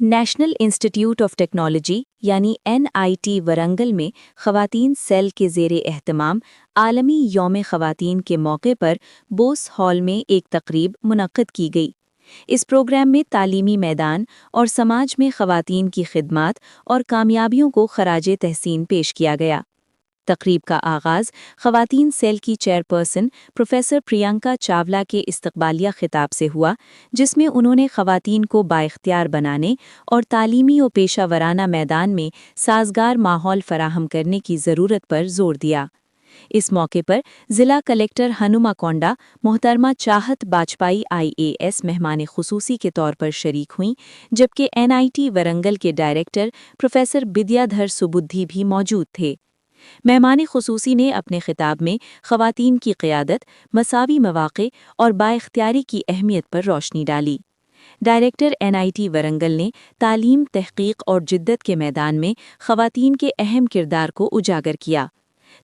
National institute of technology یعنی NIT Warangal میں خواتین سیل کے زیر اہتمام عالمی یوم خواتین کے موقع پر بوس ہال میں ایک تقریب منعقد کی گئی۔ اس پروگرام میں تعلیمی میدان اور سماج میں خواتین کی خدمات اور کامیابیوں کو خراج تحسین پیش کیا گیا۔ تقریب کا آغاز خواتین سیل کی چیئرپرسن پروفیسر پریانکا چاولہ کے استقبالیہ خطاب سے ہوا، جس میں انہوں نے خواتین کو بااختیار بنانے اور تعلیمی و پیشہ ورانہ میدان میں سازگار ماحول فراہم کرنے کی ضرورت پر زور دیا۔ اس موقع پر ضلع کلکٹر ہنوما کونڈا محترمہ چاہت باجپائی IAS مہمان خصوصی کے طور پر شریک ہوئیں، جبکہ NIT ورنگل کے ڈائریکٹر پروفیسر بدیا دھر سبودھی بھی موجود تھے۔ مہمان خصوصی نے اپنے خطاب میں خواتین کی قیادت، مساوی مواقع اور بااختیاری کی اہمیت پر روشنی ڈالی۔ ڈائریکٹر NIT ورنگل نے تعلیم، تحقیق اور جدت کے میدان میں خواتین کے اہم کردار کو اجاگر کیا۔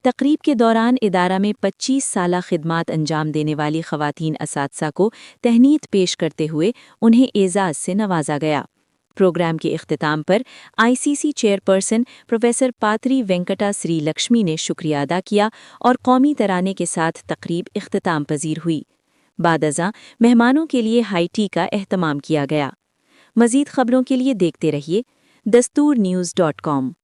تقریب کے دوران ادارہ میں 25 سالہ خدمات انجام دینے والی خواتین اساتذہ کو تہنیت پیش کرتے ہوئے انہیں اعزاز سے نوازا گیا۔ پروگرام کے اختتام پر ICC چیئرپرسن پروفیسر پاتری وینکٹا سری لکشمی نے شکریہ ادا کیا اور قومی ترانے کے ساتھ تقریب اختتام پذیر ہوئی۔ بعد ازاں مہمانوں کے لیے ہائی ٹی کا اہتمام کیا گیا۔ مزید خبروں کے لیے دیکھتے رہیے دستور نیوز.com۔